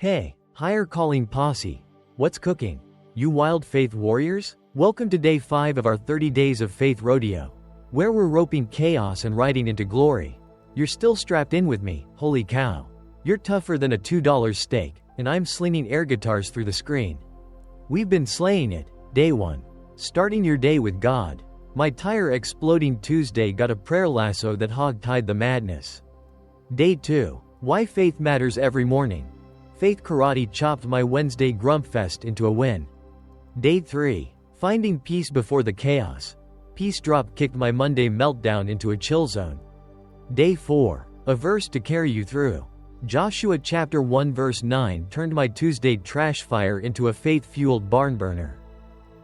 Hey, higher calling posse. What's cooking? You wild faith warriors? Welcome to day 5 of our 30 Days of Faith rodeo, where we're roping chaos and riding into glory. You're still strapped in with me, holy cow. You're tougher than a $2 steak, and I'm slinging air guitars through the screen. We've been slaying it. Day 1. Starting your day with God. My tire exploding Tuesday got a prayer lasso that hog-tied the madness. Day 2. Why faith matters every morning. Faith karate chopped my Wednesday grumpfest into a win. Day 3. Finding peace before the chaos. Peace drop kicked my Monday meltdown into a chill zone. Day 4. A verse to carry you through. Joshua chapter 1 verse 9 turned my Tuesday trash fire into a faith-fueled barn burner.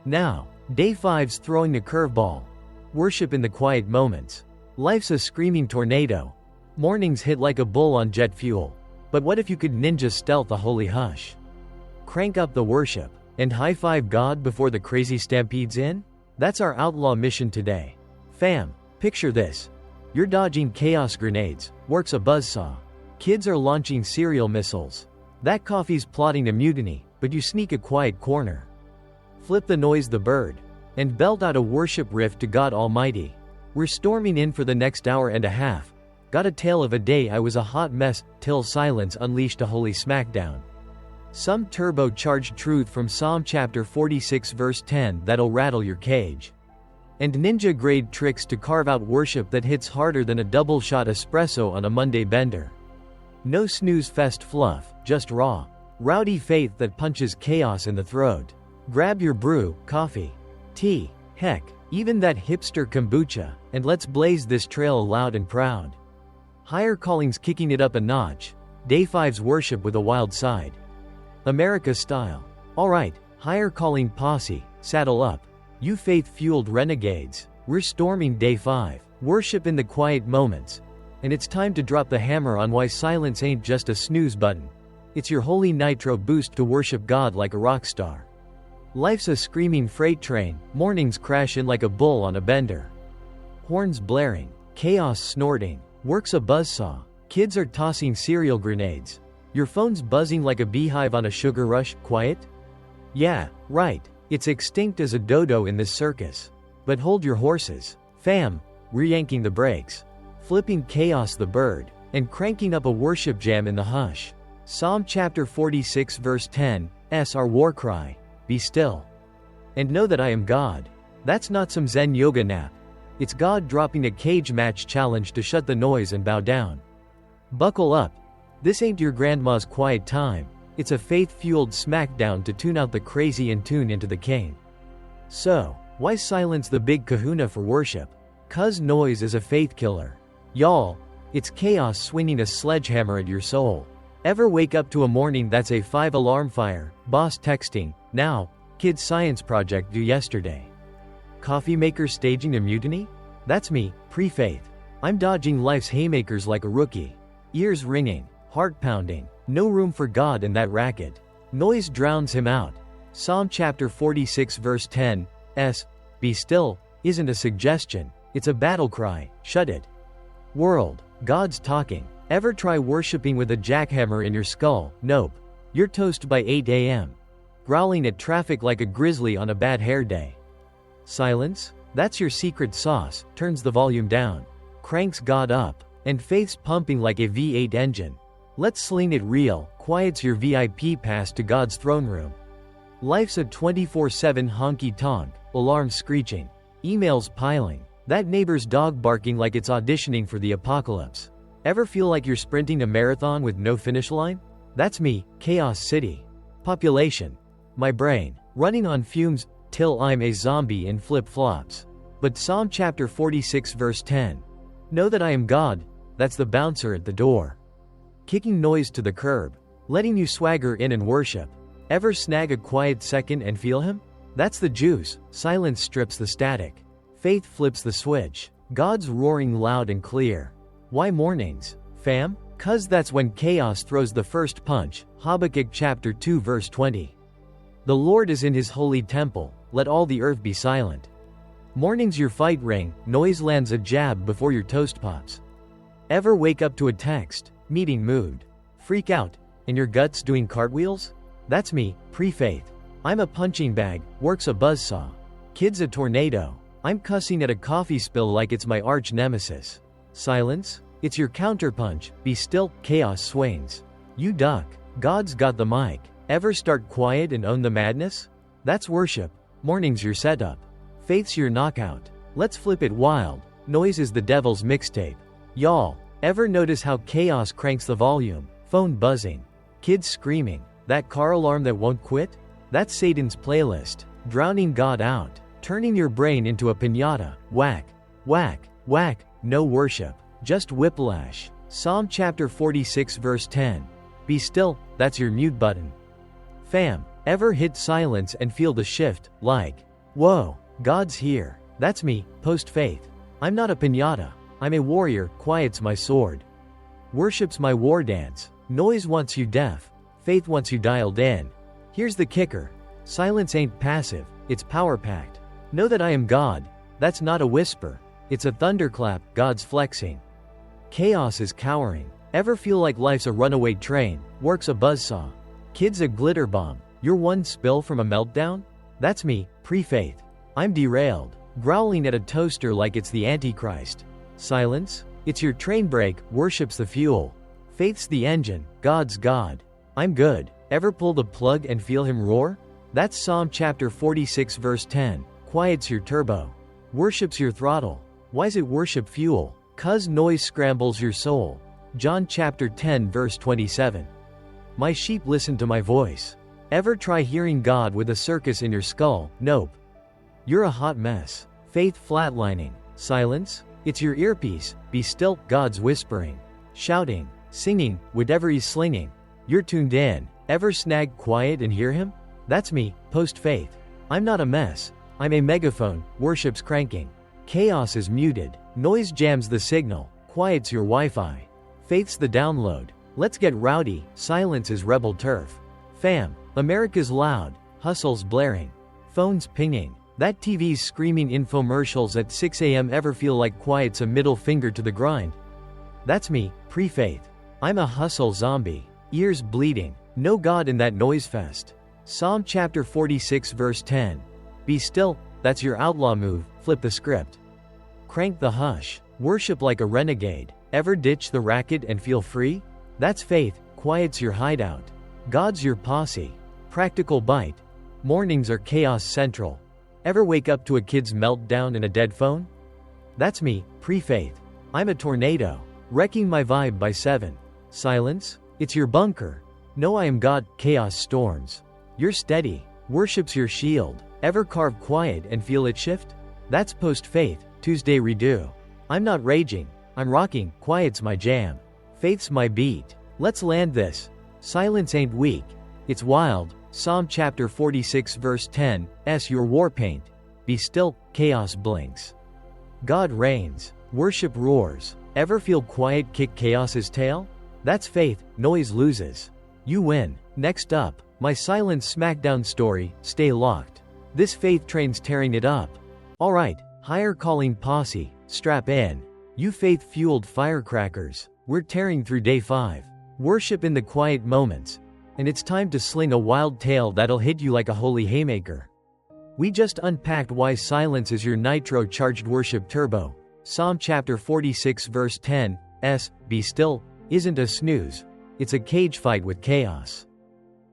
Now, day 5's throwing a curveball. Worship in the quiet moments. Life's a screaming tornado. Mornings hit like a bull on jet fuel. But what if you could ninja stealth a holy hush? Crank up the worship, and high-five God before the crazy stampedes in? That's our outlaw mission today. Fam, picture this. You're dodging chaos grenades, work's a buzzsaw. Kids are launching serial missiles. That coffee's plotting a mutiny, but you sneak a quiet corner. Flip the noise the bird, and belt out a worship riff to God Almighty. We're storming in for the next hour and a half. Got a tale of a day I was a hot mess, till silence unleashed a holy smackdown. Some turbocharged truth from Psalm chapter 46 verse 10 that'll rattle your cage. And ninja-grade tricks to carve out worship that hits harder than a double-shot espresso on a Monday bender. No snooze fest fluff, just raw, rowdy faith that punches chaos in the throat. Grab your brew, coffee, tea, heck, even that hipster kombucha, and let's blaze this trail loud and proud. Higher calling's kicking it up a notch. Day 5's worship with a wild side. America style. Alright, higher calling posse, saddle up. You faith-fueled renegades. We're storming day 5. Worship in the quiet moments. And it's time to drop the hammer on why silence ain't just a snooze button. It's your holy nitro boost to worship God like a rock star. Life's a screaming freight train, mornings crash in like a bull on a bender. Horns blaring, chaos snorting, work's a buzzsaw, kids are tossing cereal grenades. Your phone's buzzing like a beehive on a sugar rush, quiet? Yeah, right, it's extinct as a dodo in this circus. But hold your horses. Fam, we're yanking the brakes. Flipping chaos the bird, and cranking up a worship jam in the hush. Psalm chapter 46 verse 10, our war cry, be still. And know that I am God. That's not some Zen yoga nap. It's God dropping a cage match challenge to shut the noise and bow down. Buckle up. This ain't your grandma's quiet time. It's a faith-fueled smackdown to tune out the crazy and tune into the king. So, why silence the big kahuna for worship? 'Cause noise is a faith killer. Y'all, it's chaos swinging a sledgehammer at your soul. Ever wake up to a morning that's a 5-alarm fire, boss texting, now, kids science project due yesterday? Coffee maker staging a mutiny? That's me, pre-faith. I'm dodging life's haymakers like a rookie. Ears ringing, heart pounding, no room for God in that racket. Noise drowns him out. Psalm chapter 46 verse 10, be still, isn't a suggestion, it's a battle cry, shut it. World, God's talking. Ever try worshiping with a jackhammer in your skull? Nope. You're toast by 8 a.m. Growling at traffic like a grizzly on a bad hair day. Silence? That's your secret sauce, turns the volume down, cranks God up, and faith's pumping like a V8 engine. Let's sling it real, quiets your VIP pass to God's throne room. Life's a 24/7 honky-tonk, alarms screeching, emails piling, that neighbor's dog barking like it's auditioning for the apocalypse. Ever feel like you're sprinting a marathon with no finish line? That's me, Chaos City. Population. My brain, running on fumes, till I'm a zombie in flip-flops. But Psalm chapter 46 verse 10. Know that I am God, that's the bouncer at the door. Kicking noise to the curb, letting you swagger in and worship. Ever snag a quiet second and feel him? That's the juice, silence strips the static. Faith flips the switch, God's roaring loud and clear. Why mornings, fam? 'Cause that's when chaos throws the first punch, Habakkuk chapter 2 verse 20. The Lord is in his holy temple, let all the earth be silent. Morning's your fight ring, noise lands a jab before your toast pops. Ever wake up to a text, meeting mood, freak out, And your gut's doing cartwheels? That's me, pre-faith. I'm a punching bag, works a buzzsaw. Kid's a tornado. I'm cussing at a coffee spill like it's my arch nemesis. Silence? It's your counterpunch. Be still, chaos swings. You duck. God's got the mic. Ever start quiet and own the madness? That's worship. Morning's your setup. Faith's your knockout. Let's flip it wild. Noise is the devil's mixtape. Y'all, ever notice how chaos cranks the volume? Phone buzzing. Kids screaming. That car alarm that won't quit? That's Satan's playlist. Drowning God out. Turning your brain into a piñata. Whack. Whack. Whack. No worship. Just whiplash. Psalm chapter 46 verse 10. Be still, that's your mute button. Fam, ever hit silence and feel the shift, like, whoa, God's here. That's me, post-faith. I'm not a piñata. I'm a warrior, quiet's my sword. Worship's my war dance. Noise wants you deaf. Faith wants you dialed in. Here's the kicker. Silence ain't passive, it's power-packed. Know that I am God. That's not a whisper. It's a thunderclap, God's flexing. Chaos is cowering. Ever feel like life's a runaway train, works a buzzsaw? Kid's a glitter bomb. You're one spill from a meltdown? That's me, pre-faith. I'm derailed, growling at a toaster like it's the Antichrist. Silence? It's your train brake, worship's the fuel. Faith's the engine, God's God. I'm good. Ever pull the plug and feel him roar? That's Psalm chapter 46 verse 10. Quiet's your turbo. Worship's your throttle. Why's it worship fuel? 'Cause noise scrambles your soul. John chapter 10 verse 27. My sheep listen to my voice. Ever try hearing God with a circus in your skull? Nope. You're a hot mess. Faith flatlining. Silence? It's your earpiece. Be still, God's whispering. Shouting. Singing, whatever he's slinging. You're tuned in. Ever snag quiet and hear him? That's me, post-faith. I'm not a mess. I'm a megaphone, worship's cranking. Chaos is muted. Noise jams the signal. Quiet's your Wi-Fi. Faith's the download. Let's get rowdy. Silence is rebel turf. Fam, America's loud. Hustle's blaring. Phones pinging. That TV's screaming infomercials at 6 a.m. Ever feel like quiet's a middle finger to the grind? That's me, pre-faith. I'm a hustle zombie. Ears bleeding. No God in that noise fest. Psalm chapter 46 verse 10. Be still, that's your outlaw move, flip the script. Crank the hush. Worship like a renegade. Ever ditch the racket and feel free? That's faith, quiet's your hideout. God's your posse. Practical bite. Mornings are chaos central. Ever wake up to a kid's meltdown and a dead phone? That's me, pre-faith. I'm a tornado. Wrecking my vibe by 7. Silence? It's your bunker. Know I am God, chaos storms. You're steady. Worship's your shield. Ever carve quiet and feel it shift? That's post-faith, Tuesday redo. I'm not raging. I'm rocking, quiet's my jam. Faith's my beat. Let's land this. Silence ain't weak. It's wild. Psalm chapter 46 verse 10, your war paint. Be still, chaos blinks. God reigns. Worship roars. Ever feel quiet kick chaos's tail? That's faith, noise loses. You win. Next up, my silence smackdown story, stay locked. This faith train's tearing it up. Alright, higher calling posse, strap in. You faith-fueled firecrackers, we're tearing through day 5. Worship in the quiet moments. And it's time to sling a wild tale that'll hit you like a holy haymaker. We just unpacked why silence is your nitro-charged worship turbo. Psalm chapter 46 verse 10, be still, isn't a snooze. It's a cage fight with chaos.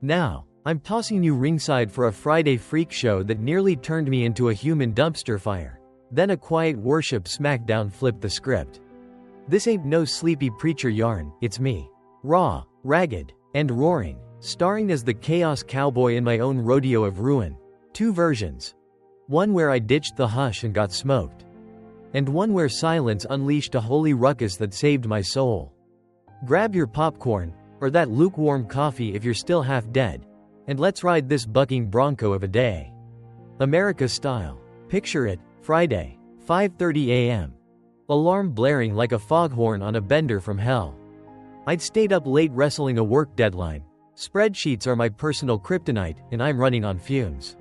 Now, I'm tossing you ringside for a Friday freak show that nearly turned me into a human dumpster fire. Then a quiet worship smackdown flipped the script. This ain't no sleepy preacher yarn, it's me. Raw, ragged, and roaring, starring as the chaos cowboy in my own rodeo of ruin. 2 versions. One where I ditched the hush and got smoked. And one where silence unleashed a holy ruckus that saved my soul. Grab your popcorn, or that lukewarm coffee if you're still half dead, and let's ride this bucking bronco of a day. America style. Picture it, Friday, 5:30 a.m. Alarm blaring like a foghorn on a bender from hell. I'd stayed up late wrestling a work deadline. Spreadsheets are my personal kryptonite, and I'm running on fumes.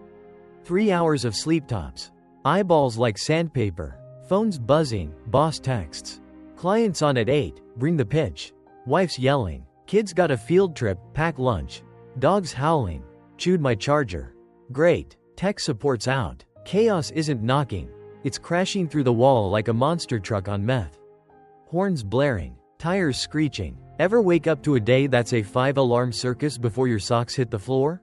3 hours of sleep tops. Eyeballs like sandpaper. Phones buzzing, boss texts. Clients on at 8, bring the pitch. Wife's yelling. Kids got a field trip, pack lunch. Dogs howling. Chewed my charger. Great. Tech support's out. Chaos isn't knocking. It's crashing through the wall like a monster truck on meth. Horns blaring. Tires screeching. Ever wake up to a day that's a 5-alarm circus before your socks hit the floor?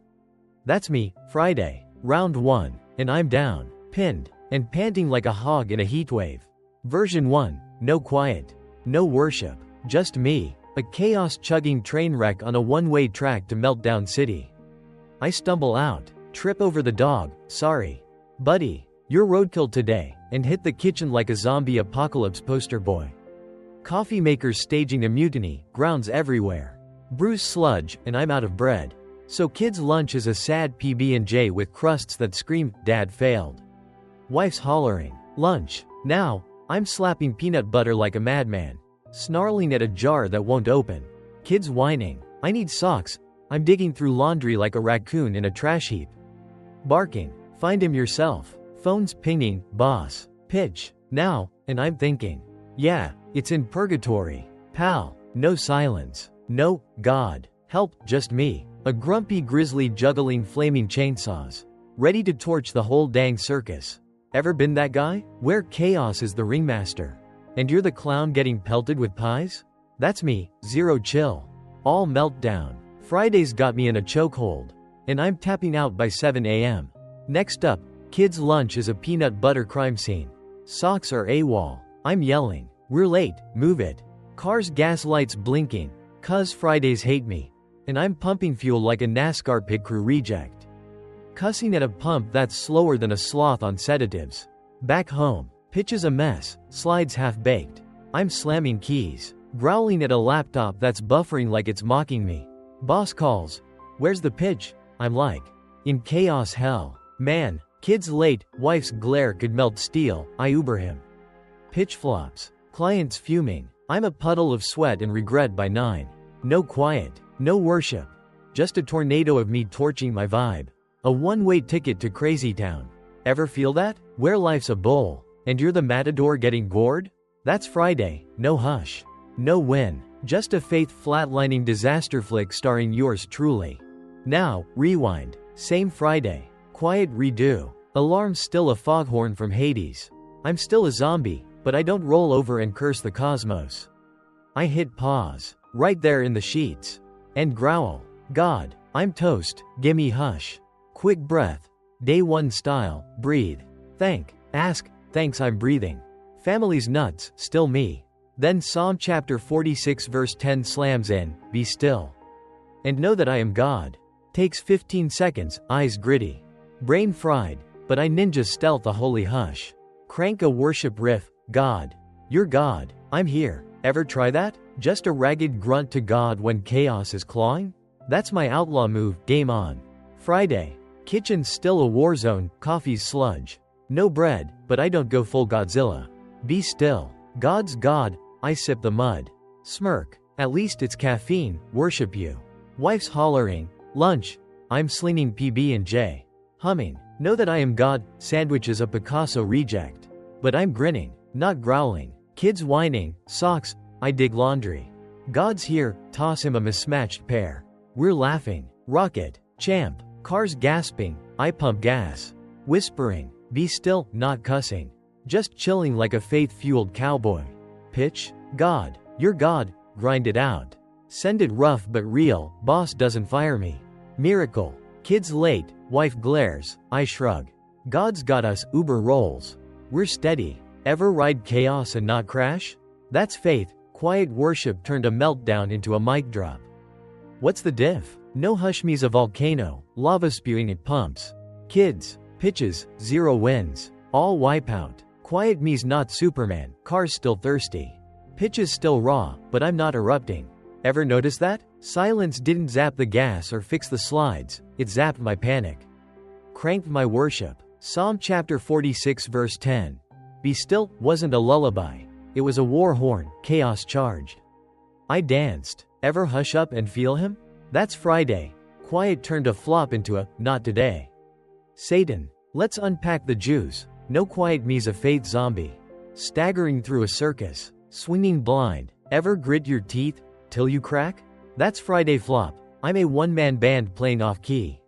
That's me, Friday. Round 1. And I'm down, pinned, and panting like a hog in a heatwave. Version 1. No quiet. No worship. Just me. A chaos-chugging train wreck on a one-way track to Meltdown City. I stumble out, trip over the dog, sorry. Buddy, you're roadkill today, and hit the kitchen like a zombie apocalypse poster boy. Coffee makers staging a mutiny, grounds everywhere. Bruise sludge, and I'm out of bread. So kids' lunch is a sad PB&J with crusts that scream, Dad failed. Wife's hollering, lunch. Now, I'm slapping peanut butter like a madman. Snarling at a jar that won't open. Kids whining, I need socks. I'm digging through laundry like a raccoon in a trash heap. Barking, find him yourself. Phone's pinging, boss. Pitch, now, and I'm thinking. Yeah, it's in purgatory. Pal, no silence. No, God. Help, just me. A grumpy grizzly juggling flaming chainsaws. Ready to torch the whole dang circus. Ever been that guy? Where chaos is the ringmaster. And you're the clown getting pelted with pies? That's me, zero chill. All meltdown. Friday's got me in a chokehold. And I'm tapping out by 7 a.m. Next up, kids' lunch is a peanut butter crime scene. Socks are AWOL. I'm yelling, we're late, move it. Cars' gas lights blinking, 'cause Fridays hate me. And I'm pumping fuel like a NASCAR pit crew reject. Cussing at a pump that's slower than a sloth on sedatives. Back home. Pitch is a mess, slides half-baked. I'm slamming keys, growling at a laptop that's buffering like it's mocking me. Boss calls. Where's the pitch? I'm like, in chaos hell. Man, kid's late, wife's glare could melt steel, I Uber him. Pitch flops. Clients fuming. I'm a puddle of sweat and regret by 9. No quiet, no worship. Just a tornado of me torching my vibe. A one-way ticket to Crazy Town. Ever feel that? Where life's a bowl. And you're the matador getting gored? That's Friday, no hush. No win, just a faith flatlining disaster flick starring yours truly. Now, rewind, same Friday. Quiet redo. Alarm still a foghorn from Hades. I'm still a zombie, but I don't roll over and curse the cosmos. I hit pause, right there in the sheets. And growl, God, I'm toast, gimme hush. Quick breath. Day 1 style, breathe. Thank, ask, thanks I'm breathing. Family's nuts, still me. Then Psalm chapter 46 verse 10 slams in, be still. And know that I am God. Takes 15 seconds, eyes gritty. Brain fried, but I ninja stealth a holy hush. Crank a worship riff, God. You're God, I'm here. Ever try that? Just a ragged grunt to God when chaos is clawing? That's my outlaw move, game on. Friday. Kitchen's still a war zone, coffee's sludge. No bread, but I don't go full Godzilla. Be still. God's God, I sip the mud. Smirk. At least it's caffeine, worship you. Wife's hollering. Lunch. I'm slinging PB&J. Humming. Know that I am God, sandwiches a Picasso reject. But I'm grinning, not growling. Kids whining. Socks. I dig laundry. God's here, toss him a mismatched pair. We're laughing. Rocket. Champ. Cars gasping. I pump gas. Whispering. Be still, not cussing. Just chilling like a faith-fueled cowboy. Pitch. God. You're God. Grind it out. Send it rough but real, boss doesn't fire me. Miracle. Kids late, wife glares, I shrug. God's got us, Uber rolls. We're steady. Ever ride chaos and not crash? That's faith. Quiet worship turned a meltdown into a mic drop. What's the diff? No hush me's a volcano, lava spewing at pumps. Kids. Pitches, 0 wins. All wipeout. Quiet me's not Superman, car's still thirsty. Pitch is still raw, but I'm not erupting. Ever notice that? Silence didn't zap the gas or fix the slides, it zapped my panic. Cranked my worship. Psalm chapter 46 verse 10. Be still wasn't a lullaby. It was a war horn, chaos charged. I danced. Ever hush up and feel him? That's Friday. Quiet turned a flop into a, not today. Satan. Let's unpack the Jews. No quiet me's a faith zombie. Staggering through a circus. Swinging blind. Ever grit your teeth till you crack? That's Friday flop. I'm a one-man band playing off-key.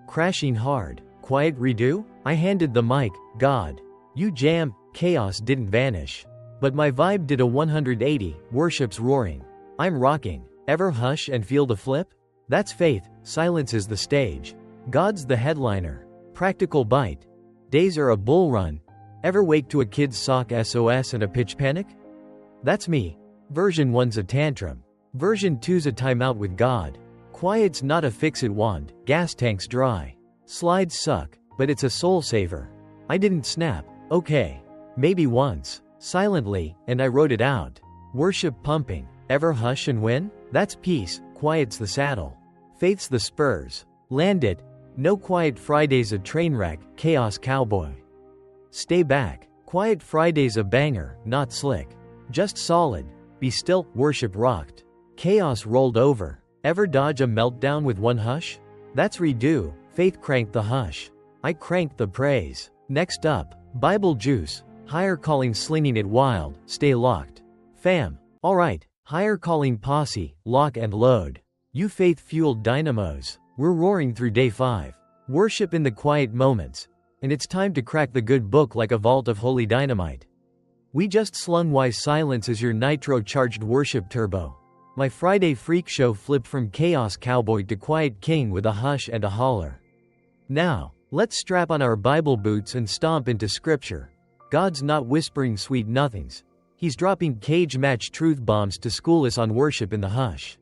Crashing hard. Quiet redo? I handed the mic. God. You jam. Chaos didn't vanish. But my vibe did a 180. Worship's roaring. I'm rocking. Ever hush and feel the flip? That's faith. Silence is the stage. God's the headliner. Practical bite. Days are a bull run. Ever wake to a kid's sock SOS and a pitch panic? That's me. Version 1's a tantrum. Version 2's a timeout with God. Quiet's not a fix-it wand. Gas tank's dry. Slides suck, but it's a soul saver. I didn't snap. Okay. Maybe once. Silently, and I wrote it out. Worship pumping. Ever hush and win? That's peace. Quiet's the saddle. Faith's the spurs. Land it. No quiet Friday's a train wreck. Chaos cowboy. Stay back. Quiet Friday's a banger, not slick. Just solid. Be still. Worship rocked. Chaos rolled over. Ever dodge a meltdown with one hush? That's redo. Faith cranked the hush. I cranked the praise. Next up, Bible juice. Higher calling slinging it wild. Stay locked. Fam. Alright. Higher calling posse. Lock and load. You faith-fueled dynamos. We're roaring through day 5. Worship in the quiet moments. And it's time to crack the good book like a vault of holy dynamite. We just slung wise silence as your nitro-charged worship turbo. My Friday freak show flipped from chaos cowboy to quiet king with a hush and a holler. Now, let's strap on our Bible boots and stomp into scripture. God's not whispering sweet nothings. He's dropping cage-match truth bombs to school us on worship in the hush.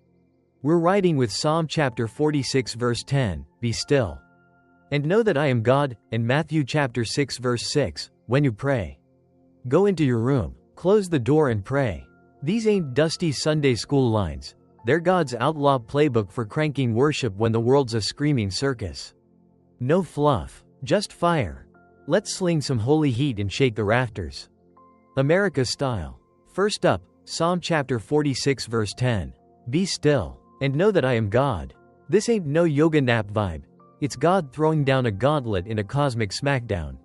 We're riding with Psalm chapter 46 verse 10, be still. And know that I am God, and Matthew chapter 6 verse 6, when you pray. Go into your room, close the door and pray. These ain't dusty Sunday school lines. They're God's outlaw playbook for cranking worship when the world's a screaming circus. No fluff, just fire. Let's sling some holy heat and shake the rafters. America style. First up, Psalm chapter 46 verse 10. Be still, and know that I am God. This ain't no yoga nap vibe. It's God throwing down a gauntlet in a cosmic smackdown.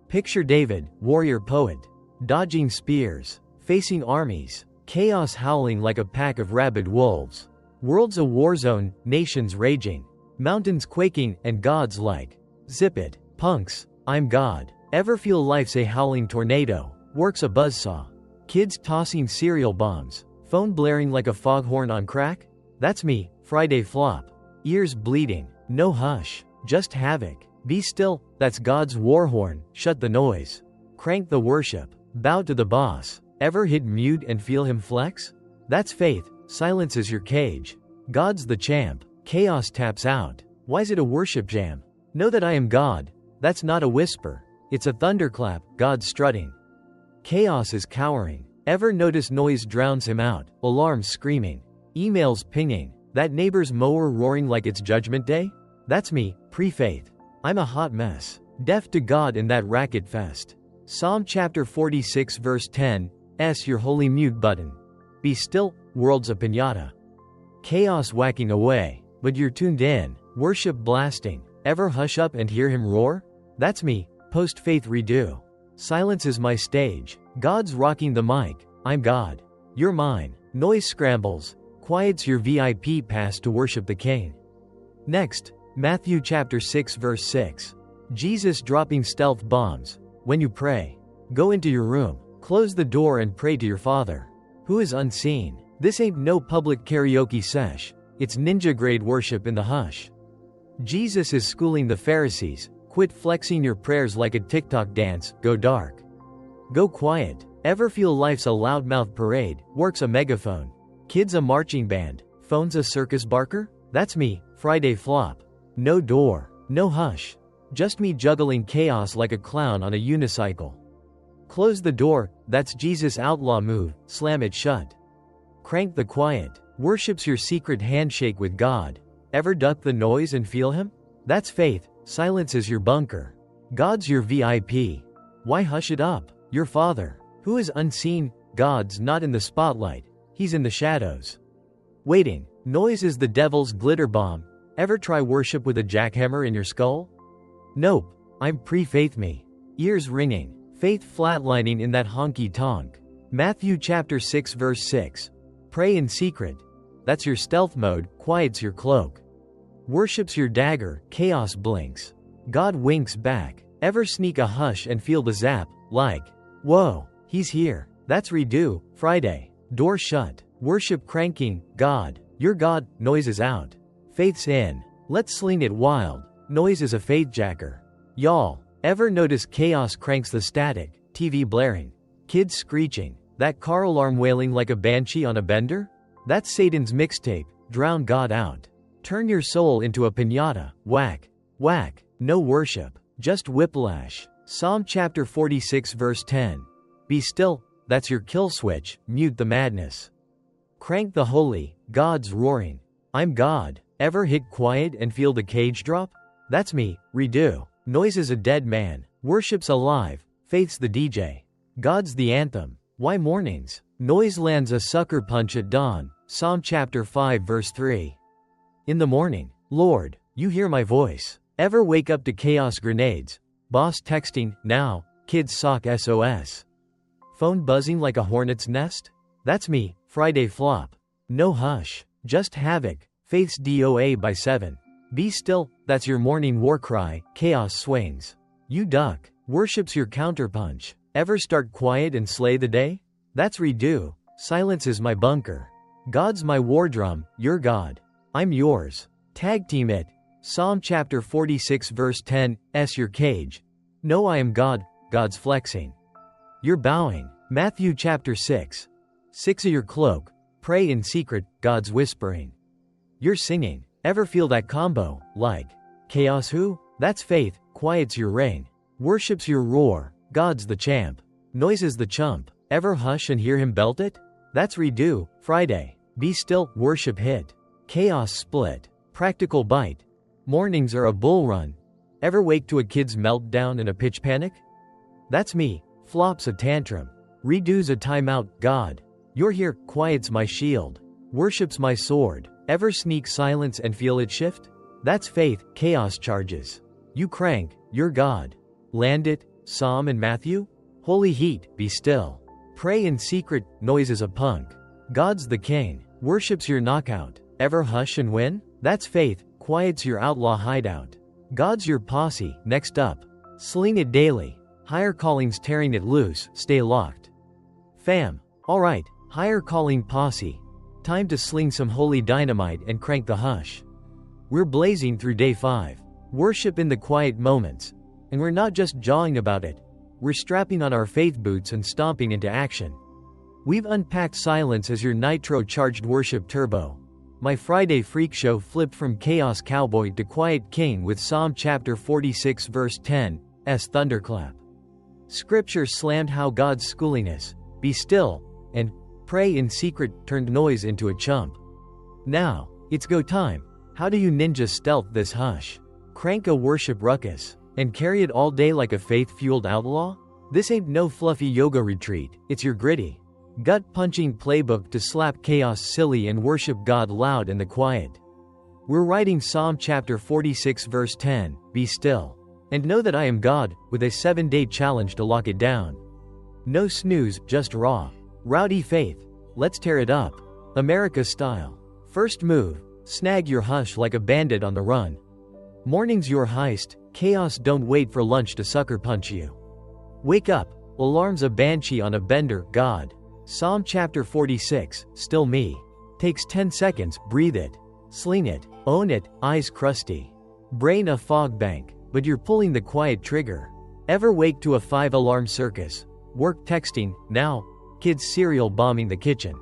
Picture David, warrior poet, dodging spears, facing armies, chaos howling like a pack of rabid wolves. World's a war zone, nations raging, mountains quaking, and God's like, zip it, punks, I'm God. Ever feel life's a howling tornado, works a buzzsaw, kids tossing cereal bombs, phone blaring like a foghorn on crack? That's me, Friday flop. Ears bleeding, no hush, just havoc. Be still, that's God's war horn, shut the noise. Crank the worship, bow to the boss. Ever hit mute and feel him flex? That's faith, silence is your cage. God's the champ, chaos taps out. Why's it a worship jam? Know that I am God. That's not a whisper, it's a thunderclap, God strutting. Chaos is cowering. Ever notice noise drowns him out, alarms screaming, emails pinging, that neighbor's mower roaring like it's judgment day? That's me, pre-faith. I'm a hot mess, deaf to God in that racket fest. Psalm chapter 46 verse 10, your holy mute button. Be still, world's a piñata. Chaos whacking away, but you're tuned in, worship blasting. Ever hush up and hear him roar? That's me, post-faith redo. Silence is my stage, God's rocking the mic, I'm God. You're mine, noise scrambles, quiet's your VIP pass to worship the King. Next, Matthew chapter 6 verse 6. Jesus dropping stealth bombs. When you pray, go into your room, close the door and pray to your Father, who is unseen. This ain't no public karaoke sesh, it's ninja grade worship in the hush. Jesus is schooling the Pharisees, quit flexing your prayers like a TikTok dance, go dark. Go quiet. Ever feel life's a loudmouth parade, works a megaphone. Kids a marching band, phone's a circus barker? That's me, Friday flop. No door, no hush. Just me juggling chaos like a clown on a unicycle. Close the door, that's Jesus' outlaw move, slam it shut. Crank the quiet, worship's your secret handshake with God. Ever duck the noise and feel him? That's faith, silence is your bunker. God's your VIP. Why hush it up? Your Father, who is unseen, God's not in the spotlight, he's in the shadows. Waiting, noise is the devil's glitter bomb. Ever try worship with a jackhammer in your skull? Nope, I'm pre-faith me. Ears ringing, faith flatlining in that honky tonk. Matthew chapter 6 verse 6. Pray in secret. that's your stealth mode, quiets your cloak. Worships your dagger, chaos blinks. God winks back. Ever sneak a hush and feel the zap, like, whoa, he's here. That's redo, Friday. Door shut. Worship cranking, God. Your God, noise is out. Faith's in. Let's sling it wild. Noise is a faith jacker. Y'all, ever notice chaos cranks the static, TV blaring, kids screeching, that car alarm wailing like a banshee on a bender? That's Satan's mixtape, drown God out. Turn your soul into a piñata, whack, whack, no worship, just whiplash. Psalm chapter 46 verse 10. Be still, that's your kill switch, mute the madness. Crank the holy, God's roaring. I'm God. Ever hit quiet and feel the cage drop? That's me, redo. Noise is a dead man, worship's alive, faith's the DJ. God's the anthem. Why mornings? Noise lands a sucker punch at dawn. Psalm chapter 5 verse 3. In the morning, Lord, you hear my voice. Ever wake up to chaos grenades? Boss texting, now, kids sock SOS. Phone buzzing like a hornet's nest? That's me, Friday flop. No hush, just havoc, faith's DOA by 7. Be still, that's your morning war cry, chaos swings. You duck, worship's your counterpunch. Ever start quiet and slay the day? That's redo, silence is my bunker. God's my war drum, your God. I'm yours. Tag team it. Psalm chapter 46 verse 10, your cage. No, I am God, God's flexing. You're bowing. Matthew chapter 6. 6 of your cloak. Pray in secret, God's whispering. You're singing. Ever feel that combo, like, chaos who? That's faith, quiets your reign. Worships your roar, God's the champ. Noise is the chump. Ever hush and hear him belt it? That's redo, Friday. Be still, worship hit. Chaos split. Practical bite. Mornings are a bull run. Ever wake to a kid's meltdown and a pitch panic? That's me, flops a tantrum. Redo's a timeout, God. You're here, quiets my shield. Worships my sword. Ever sneak silence and feel it shift? That's faith, chaos charges. You crank, you're God. Land it, Psalm and Matthew? Holy heat, be still. Pray in secret, noise is a punk. God's the king, worships your knockout. Ever hush and win? That's faith, quiets your outlaw hideout. God's your posse, next up. Sling it daily. Higher calling's tearing it loose, stay locked. Fam, alright, higher calling posse. Time to sling some holy dynamite and crank the hush. We're blazing through day 5. Worship in the quiet moments. And we're not just jawing about it. We're strapping on our faith boots and stomping into action. We've unpacked silence as your nitro-charged worship turbo. My Friday freak show flipped from chaos cowboy to quiet king with Psalm chapter 46 verse 10, thunderclap. Scripture slammed how God's schooliness, be still, and pray in secret turned noise into a chump. Now, it's go time. How do you ninja stealth this hush? Crank a worship ruckus, and carry it all day like a faith-fueled outlaw? This ain't no fluffy yoga retreat, it's your gritty, gut-punching playbook to slap chaos silly and worship God loud in the quiet. We're writing Psalm chapter 46 verse 10, be still, and know that I am God, with a 7-day challenge to lock it down. No snooze, just raw, rowdy faith. Let's tear it up. America style. First move, snag your hush like a bandit on the run. Morning's your heist, chaos don't wait for lunch to sucker punch you. Wake up, alarm's a banshee on a bender, God. Psalm chapter 46, still me. Takes 10 seconds, breathe it. Sling it, own it, eyes crusty. Brain a fog bank, but you're pulling the quiet trigger. Ever wake to a 5-alarm circus? Work texting, now, kids cereal bombing the kitchen.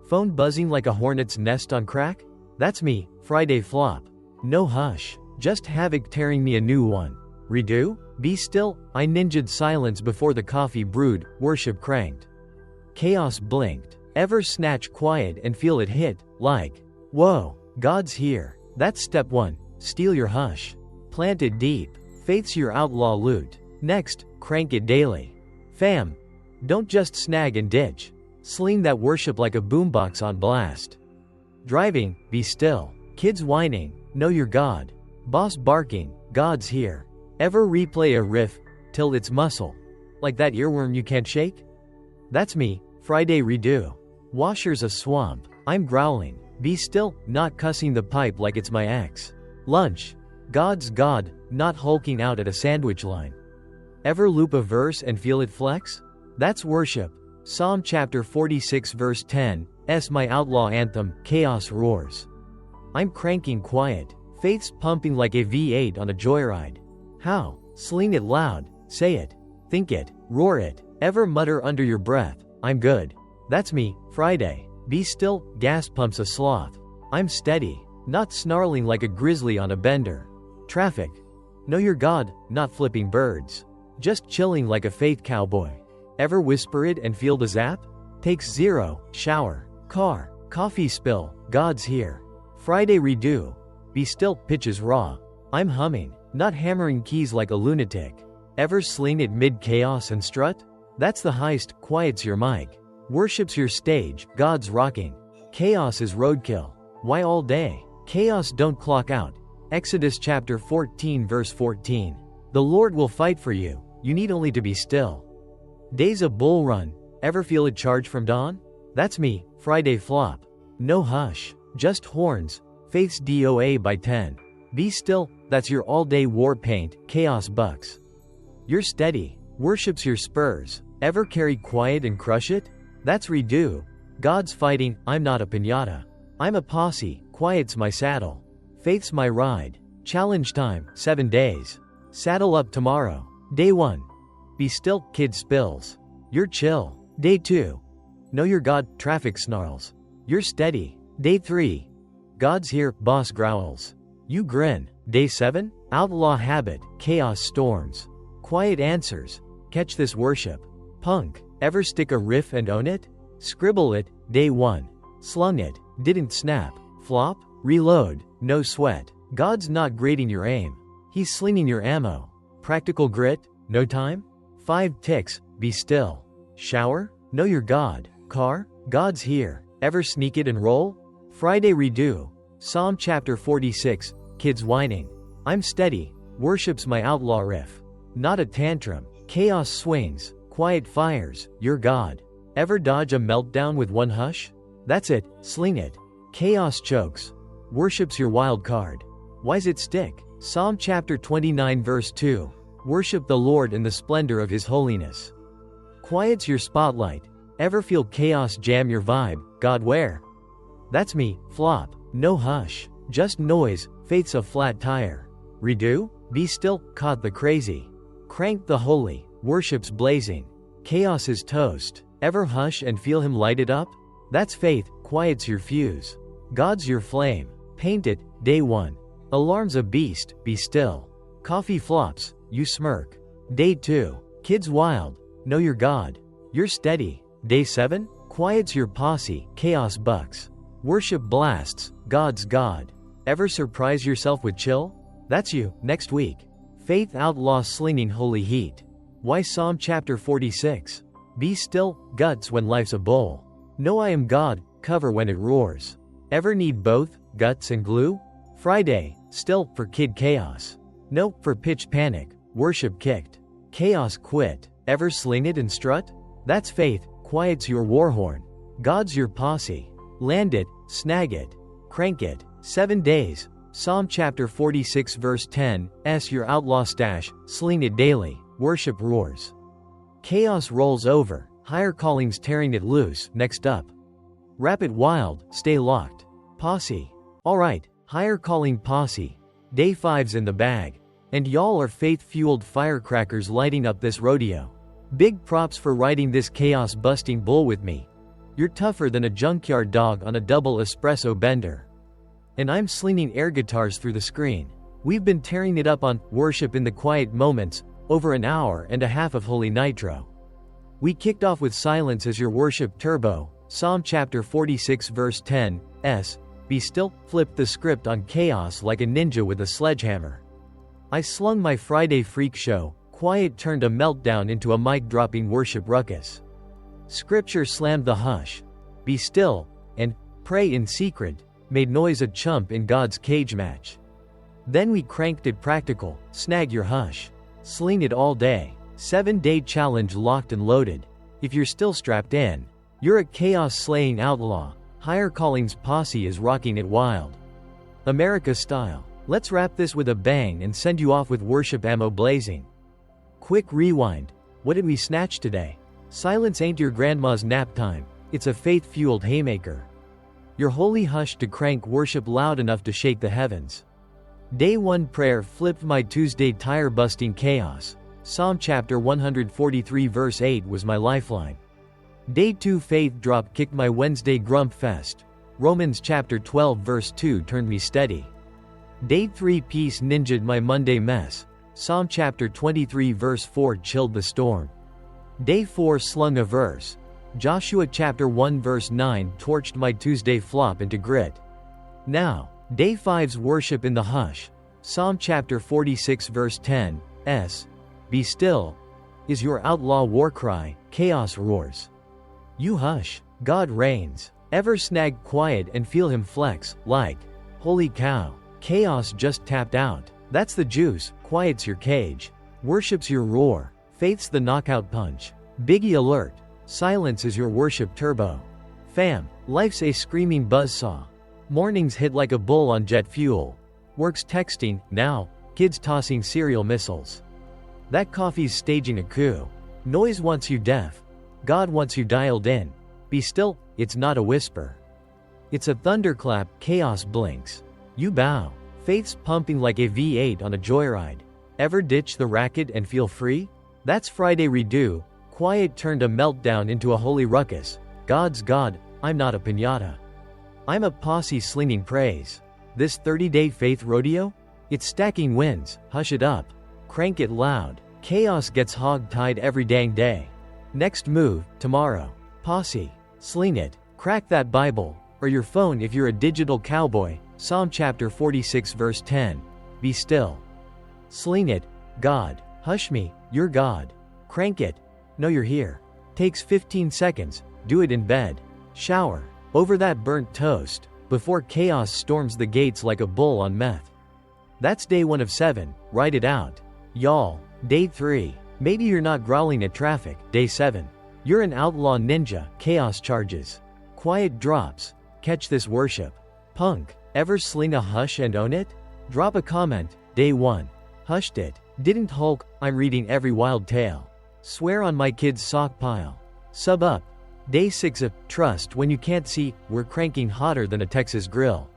Phone buzzing like a hornet's nest on crack? That's me, Friday flop. No hush, just havoc tearing me a new one. Redo? Be still, I ninja'd silence before the coffee brewed, worship cranked. Chaos blinked. Ever snatch quiet and feel it hit, like, whoa, God's here. That's step 1, steal your hush. Plant it deep. Faith's your outlaw loot. Next, crank it daily. Fam, don't just snag and ditch. Sling that worship like a boombox on blast. Driving, be still. Kids whining, know you're God. Boss barking, God's here. Ever replay a riff till it's muscle, like that earworm you can't shake? That's me, Friday redo. Washer's a swamp, I'm growling. Be still, not cussing the pipe like it's my ex. Lunch. God's God, not hulking out at a sandwich line. Ever loop a verse and feel it flex? That's worship. Psalm chapter 46 verse 10, my outlaw anthem, chaos roars. I'm cranking quiet, faith's pumping like a V8 on a joyride. How? Sling it loud, say it, think it, roar it, ever mutter under your breath, I'm good. That's me, Friday. Be still, gas pumps a sloth. I'm steady, not snarling like a grizzly on a bender. Traffic. Know your God, not flipping birds. Just chilling like a faith cowboy. Ever whisper it and feel the zap? Takes 0, shower, car, coffee spill, God's here. Friday redo. Be still, pitches raw. I'm humming, not hammering keys like a lunatic. Ever sling it mid-chaos and strut? That's the heist, quiets your mic. Worship's your stage, God's rocking. Chaos is roadkill. Why all day? Chaos don't clock out. Exodus chapter 14 verse 14. The Lord will fight for you, you need only to be still. Days of bull run, ever feel a charge from dawn? That's me, Friday flop. No hush, just horns, faith's DOA by 10. Be still, that's your all-day war paint, chaos bucks. You're steady, worship's your spurs, ever carry quiet and crush it? That's redo. God's fighting, I'm not a piñata. I'm a posse, quiet's my saddle. Faith's my ride. Challenge time, 7 days. Saddle up tomorrow. Day 1. Be still, kid spills. You're chill. Day 2. Know your God, traffic snarls. You're steady. Day 3. God's here, boss growls. You grin. Day 7. Outlaw habit, chaos storms. Quiet answers. Catch this worship. Punk. Ever stick a riff and own it? Scribble it. Day 1. Slung it. Didn't snap. Flop. Reload. No sweat. God's not grading your aim. He's slinging your ammo. Practical grit. No time? 5 ticks. Be still. Shower. Know your God. Car. God's here. Ever sneak it and roll? Friday redo. Psalm chapter 46. Kids whining. I'm steady. Worship's my outlaw riff. Not a tantrum. Chaos swings. Quiet fires, your God. Ever dodge a meltdown with one hush? That's it, sling it. Chaos chokes. Worship's your wild card. Why's it stick? Psalm chapter 29 verse 2. Worship the Lord in the splendor of His holiness. Quiet's your spotlight. Ever feel chaos jam your vibe, God where? That's me, flop. No hush, just noise, faith's a flat tire. Redo? Be still, caught the crazy. Crank the holy. Worship's blazing. Chaos is toast. Ever hush and feel Him light it up? That's faith, quiets your fuse. God's your flame. Paint it, day 1. Alarm's a beast, be still. Coffee flops, you smirk. Day 2. Kids wild, know your God. You're steady. Day 7. Quiets your posse, chaos bucks. Worship blasts, God's God. Ever surprise yourself with chill? That's you, next week. Faith outlaw slinging holy heat. Why Psalm chapter 46? Be still, guts when life's a bowl. Know I am God, cover when it roars. Ever need both, guts and glue? Friday, still, for kid chaos. No, for pitch panic, worship kicked. Chaos quit, ever sling it and strut? That's faith, quiets your war horn. God's your posse. Land it, snag it, crank it. 7 days. Psalm chapter 46 verse 10, your outlaw stash, sling it daily. Worship roars. Chaos rolls over, higher callings tearing it loose. Next up. Wrap it wild, stay locked. Posse. Alright, higher calling posse. Day 5's in the bag. And y'all are faith-fueled firecrackers lighting up this rodeo. Big props for riding this chaos-busting bull with me. You're tougher than a junkyard dog on a double espresso bender. And I'm slinging air guitars through the screen. We've been tearing it up on Worship in the Quiet Moments, over an hour and a half of Holy Nitro. We kicked off with silence as your worship turbo, Psalm chapter 46 verse 10, be still, flipped the script on chaos like a ninja with a sledgehammer. I slung my Friday freak show, quiet turned a meltdown into a mic-dropping worship ruckus. Scripture slammed the hush, be still, and pray in secret, made noise a chump in God's cage match. Then we cranked it practical, snag your hush. Sling it all day. 7-day challenge locked and loaded. If you're still strapped in, you're a chaos-slaying outlaw. Higher Calling's posse is rocking it wild. America style. Let's wrap this with a bang and send you off with worship ammo blazing. Quick rewind. What did we snatch today? Silence ain't your grandma's nap time. It's a faith-fueled haymaker. Your holy hush to crank worship loud enough to shake the heavens. Day 1 prayer flipped my Tuesday tire-busting chaos. Psalm chapter 143 verse 8 was my lifeline. Day 2 faith drop kicked my Wednesday grump fest. Romans chapter 12 verse 2 turned me steady. Day 3 peace ninja'd my Monday mess. Psalm chapter 23 verse 4 chilled the storm. Day 4 slung a verse. Joshua chapter 1 verse 9 torched my Tuesday flop into grit. Now, Day 5's worship in the hush. Psalm chapter 46 verse 10, Be still, is your outlaw war cry, chaos roars. You hush, God reigns. Ever snag quiet and feel him flex, like, holy cow, chaos just tapped out. That's the juice, quiet's your cage. Worship's your roar, faith's the knockout punch. Biggie alert, silence is your worship turbo. Fam, life's a screaming buzzsaw. Mornings hit like a bull on jet fuel. Work's texting, now, kids tossing cereal missiles. That coffee's staging a coup. Noise wants you deaf. God wants you dialed in. Be still, it's not a whisper. It's a thunderclap, chaos blinks. You bow. Faith's pumping like a V8 on a joyride. Ever ditch the racket and feel free? That's Friday redo. Quiet turned a meltdown into a holy ruckus. God's God, I'm not a piñata. I'm a posse slinging praise. This 30-day faith rodeo? It's stacking wins, hush it up. Crank it loud. Chaos gets hog-tied every dang day. Next move, tomorrow. Posse. Sling it. Crack that Bible, or your phone if you're a digital cowboy. Psalm chapter 46 verse 10. Be still. Sling it. God. Hush me, you're God. Crank it. Know you're here. Takes 15 seconds. Do it in bed. Shower. Over that burnt toast, before chaos storms the gates like a bull on meth. That's day 1 of 7, write it out. Y'all, day 3. Maybe you're not growling at traffic, day 7. You're an outlaw ninja, chaos charges. Quiet drops, catch this worship. Punk, ever sling a hush and own it? Drop a comment, day 1. Hushed it, didn't Hulk, I'm reading every wild tale. Swear on my kid's sock pile. Sub up. Day 6 of trust when you can't see, we're cranking hotter than a Texas grill.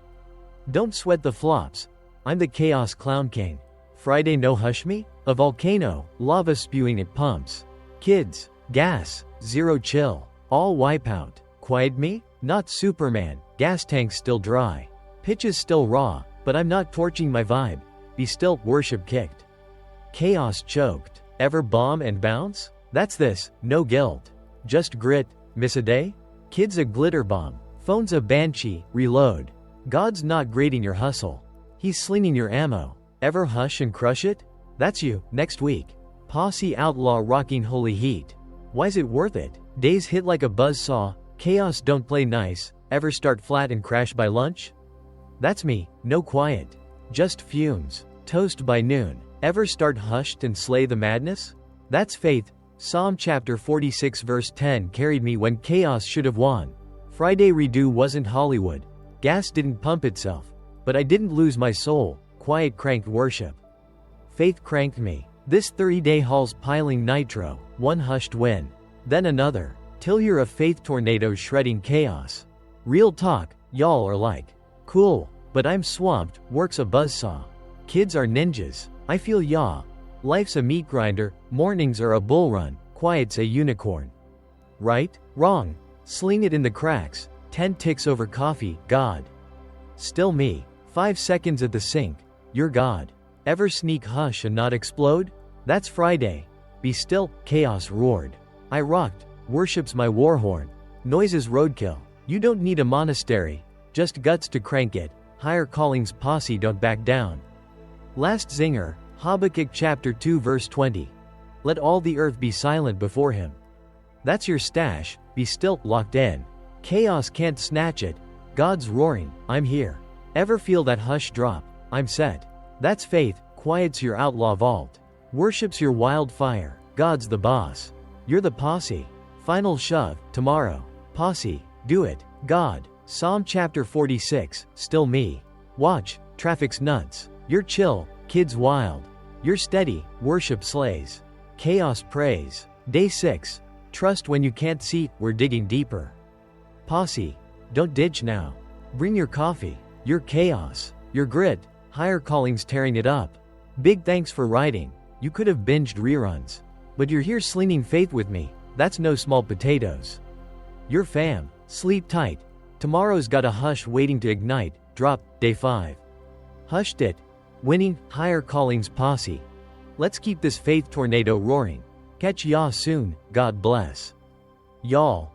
Don't sweat the flops. I'm the chaos clown king. Friday no hush me? A volcano, lava spewing at pumps. Kids, gas, zero chill, all wipeout. Quiet me? Not Superman, gas tank's still dry. Pitch is still raw, but I'm not torching my vibe. Be still, worship kicked. Chaos choked. Ever bomb and bounce? That's this, no guilt. Just grit. Miss a day? Kid's a glitter bomb. Phone's a banshee, reload. God's not grading your hustle. He's slinging your ammo. Ever hush and crush it? That's you, next week. Posse outlaw rocking holy heat. Why's it worth it? Days hit like a buzzsaw. Chaos don't play nice. Ever start flat and crash by lunch? That's me, no quiet. Just fumes. Toast by noon. Ever start hushed and slay the madness? That's faith. Psalm chapter 46 verse 10 carried me when chaos should have won. Friday redo wasn't Hollywood. Gas didn't pump itself. But I didn't lose my soul. Quiet cranked worship. Faith cranked me. This 30-day haul's piling nitro. One hushed win. Then another. Till you're a faith tornado shredding chaos. Real talk, y'all are like, cool, but I'm swamped, work's a buzzsaw. Kids are ninjas. I feel yaw. Life's a meat grinder, mornings are a bull run, quiet's a unicorn. Right? Wrong. Sling it in the cracks. 10 ticks over coffee, God. Still me. 5 seconds at the sink. You're God. Ever sneak hush and not explode? That's Friday. Be still, chaos roared. I rocked. Worship's my war horn. Noise is roadkill. You don't need a monastery. Just guts to crank it. Higher calling's posse don't back down. Last zinger. Habakkuk chapter 2 verse 20. Let all the earth be silent before him. That's your stash, be still, locked in. Chaos can't snatch it. God's roaring, I'm here. Ever feel that hush drop? I'm set. That's faith, quiet's your outlaw vault. Worship's your wildfire, God's the boss. You're the posse. Final shove, tomorrow. Posse, do it, God. Psalm chapter 46, still me. Watch, traffic's nuts. You're chill, kids wild. You're steady, worship slays. Chaos praise. Day 6. Trust when you can't see, we're digging deeper. Posse. Don't ditch now. Bring your coffee, your chaos, your grit, higher callings tearing it up. Big thanks for writing. You could have binged reruns. But you're here slinging faith with me, that's no small potatoes. Your fam, sleep tight. Tomorrow's got a hush waiting to ignite, drop, day 5. Hushed it. Winning, higher callings posse. Let's keep this faith tornado roaring. Catch ya soon, God bless. Y'all.